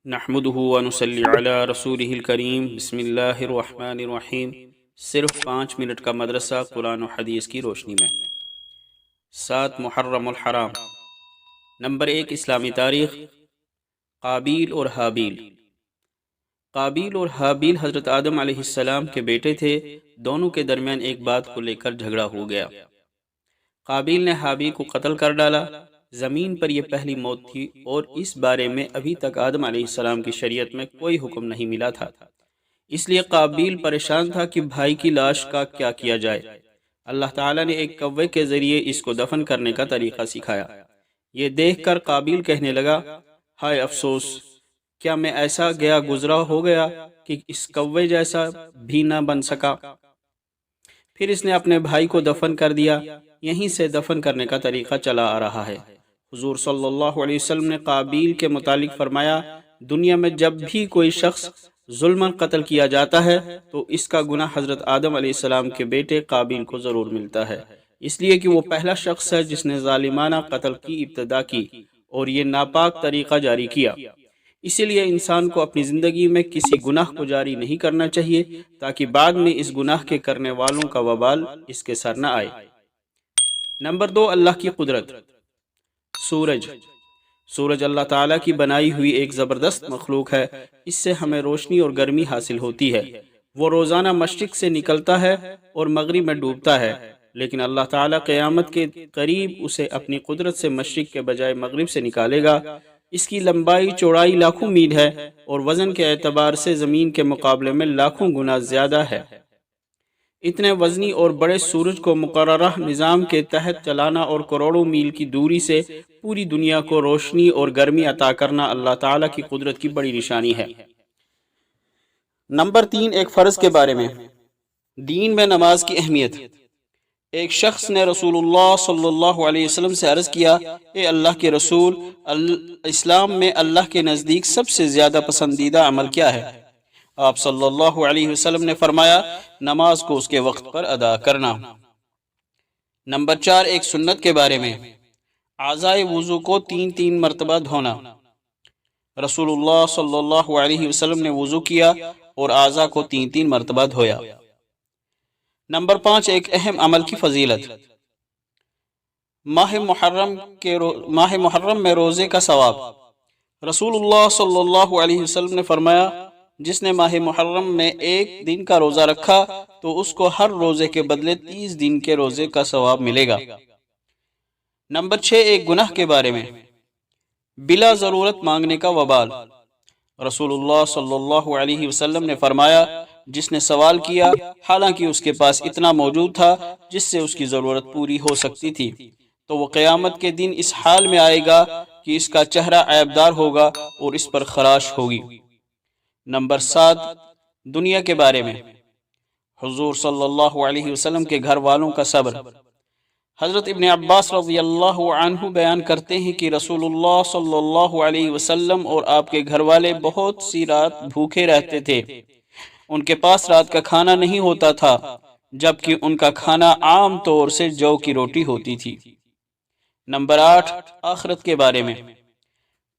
نحمده ونصلی علی رسولہ الکریم بسم اللہ الرحمن الرحیم۔ صرف 5 منٹ کا مدرسہ قرآن و حدیث کی روشنی میں 7 محرم الحرام۔ نمبر 1، اسلامی تاریخ۔ قابیل اور حابیل۔ قابیل اور حابیل حضرت آدم علیہ السلام کے بیٹے تھے۔ دونوں کے درمیان ایک بات کو لے کر جھگڑا ہو گیا۔ قابیل نے حابیل کو قتل کر ڈالا۔ زمین پر یہ پہلی موت تھی اور اس بارے میں ابھی تک آدم علیہ السلام کی شریعت میں کوئی حکم نہیں ملا تھا۔ اس لیے قابیل پریشان تھا کہ بھائی کی لاش کا کیا کیا جائے۔ اللہ تعالیٰ نے ایک کوے کے ذریعے اس کو دفن کرنے کا طریقہ سکھایا۔ یہ دیکھ کر قابیل کہنے لگا، ہائے افسوس، کیا میں ایسا گیا گزرا ہو گیا کہ اس کوے جیسا بھی نہ بن سکا۔ پھر اس نے اپنے بھائی کو دفن کر دیا۔ یہیں سے دفن کرنے کا طریقہ چلا آ رہا ہے۔ حضور صلی اللہ علیہ وسلم نے قابیل کے متعلق فرمایا، دنیا میں جب بھی کوئی شخص ظلماً قتل کیا جاتا ہے تو اس کا گناہ حضرت آدم علیہ السلام کے بیٹے قابیل کو ضرور ملتا ہے، اس لیے کہ وہ پہلا شخص ہے جس نے ظالمانہ قتل کی ابتدا کی اور یہ ناپاک طریقہ جاری کیا۔ اسی لیے انسان کو اپنی زندگی میں کسی گناہ کو جاری نہیں کرنا چاہیے تاکہ بعد میں اس گناہ کے کرنے والوں کا وبال اس کے سر نہ آئے۔ نمبر 2، اللہ کی قدرت۔ سورج اللہ تعالیٰ کی بنائی ہوئی ایک زبردست مخلوق ہے۔ اس سے ہمیں روشنی اور گرمی حاصل ہوتی ہے۔ وہ روزانہ مشرق سے نکلتا ہے اور مغرب میں ڈوبتا ہے، لیکن اللہ تعالیٰ قیامت کے قریب اسے اپنی قدرت سے مشرق کے بجائے مغرب سے نکالے گا۔ اس کی لمبائی چوڑائی لاکھوں میل ہے اور وزن کے اعتبار سے زمین کے مقابلے میں لاکھوں گنا زیادہ ہے۔ اتنے وزنی اور بڑے سورج کو مقررہ نظام کے تحت چلانا اور کروڑوں میل کی دوری سے پوری دنیا کو روشنی اور گرمی عطا کرنا اللہ تعالیٰ کی قدرت کی بڑی نشانی ہے۔ نمبر 3، ایک فرض کے بارے میں۔ دین میں نماز کی اہمیت۔ ایک شخص نے رسول اللہ صلی اللہ علیہ وسلم سے عرض کیا، اے اللہ کے رسول، اسلام میں اللہ کے نزدیک سب سے زیادہ پسندیدہ عمل کیا ہے؟ آپ صلی اللہ علیہ وسلم نے فرمایا، نماز کو اس کے وقت پر ادا کرنا۔ نمبر 4، ایک سنت کے بارے میں۔ اعضائے وضو کو 3 مرتبہ دھونا۔ رسول اللہ صلی اللہ علیہ وسلم نے وضو کیا اور اعضاء کو 3 مرتبہ دھویا۔ نمبر 5، ایک اہم عمل کی فضیلت۔ ماہ محرم میں روزے کا ثواب۔ رسول اللہ صلی اللہ علیہ وسلم نے فرمایا، جس نے ماہ محرم میں 1 دن کا روزہ رکھا تو اس کو ہر روزے کے بدلے 30 دن کے روزے کا ثواب ملے گا۔ نمبر 6، ایک گناہ کے بارے میں۔ بلا ضرورت مانگنے کا وبال۔ رسول اللہ صلی اللہ علیہ وسلم نے فرمایا، جس نے سوال کیا حالانکہ اس کے پاس اتنا موجود تھا جس سے اس کی ضرورت پوری ہو سکتی تھی، تو وہ قیامت کے دن اس حال میں آئے گا کہ اس کا چہرہ عیبدار ہوگا اور اس پر خراش ہوگی۔ نمبر 7، دنیا کے بارے میں۔ حضور صلی اللہ علیہ وسلم کے گھر والوں کا صبر۔ حضرت ابن عباس رضی اللہ عنہ بیان کرتے ہیں کہ رسول اللہ صلی اللہ علیہ وسلم اور آپ کے گھر والے بہت سی رات بھوکے رہتے تھے۔ ان کے پاس رات کا کھانا نہیں ہوتا تھا، جبکہ ان کا کھانا عام طور سے جو کی روٹی ہوتی تھی۔ نمبر 8، آخرت کے بارے میں۔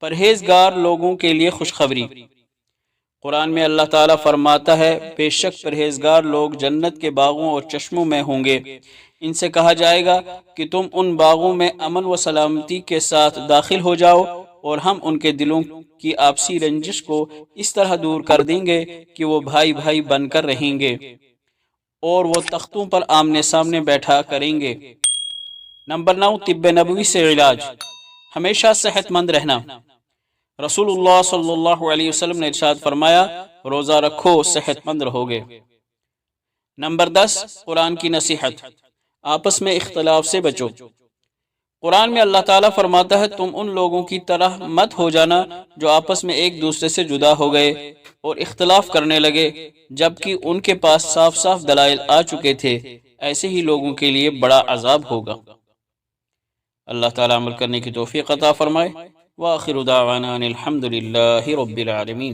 پرہیزگار لوگوں کے لیے خوشخبری۔ قرآن میں اللہ تعالیٰ فرماتا ہے، بے شک پرہیزگار لوگ جنت کے باغوں اور چشموں میں ہوں گے۔ ان سے کہا جائے گا کہ تم ان باغوں میں امن و سلامتی کے ساتھ داخل ہو جاؤ، اور ہم ان کے دلوں کی آپسی رنجش کو اس طرح دور کر دیں گے کہ وہ بھائی بھائی بن کر رہیں گے اور وہ تختوں پر آمنے سامنے بیٹھا کریں گے۔ نمبر 9، طب نبوی سے علاج۔ ہمیشہ صحت مند رہنا۔ رسول اللہ صلی اللہ علیہ وسلم نے ارشاد فرمایا، روزہ رکھو صحت مند رہو گے۔ نمبر 10، قرآن کی نصیحت۔ آپس میں اختلاف سے بچو۔ قرآن میں اللہ تعالیٰ فرماتا ہے، تم ان لوگوں کی طرح مت ہو جانا جو آپس میں ایک دوسرے سے جدا ہو گئے اور اختلاف کرنے لگے، جبکہ ان کے پاس صاف صاف دلائل آ چکے تھے۔ ایسے ہی لوگوں کے لیے بڑا عذاب ہوگا۔ اللہ تعالیٰ عمل کرنے کی توفیق عطا فرمائے۔ وآخر دعوانا ان الحمد للہ رب العالمین۔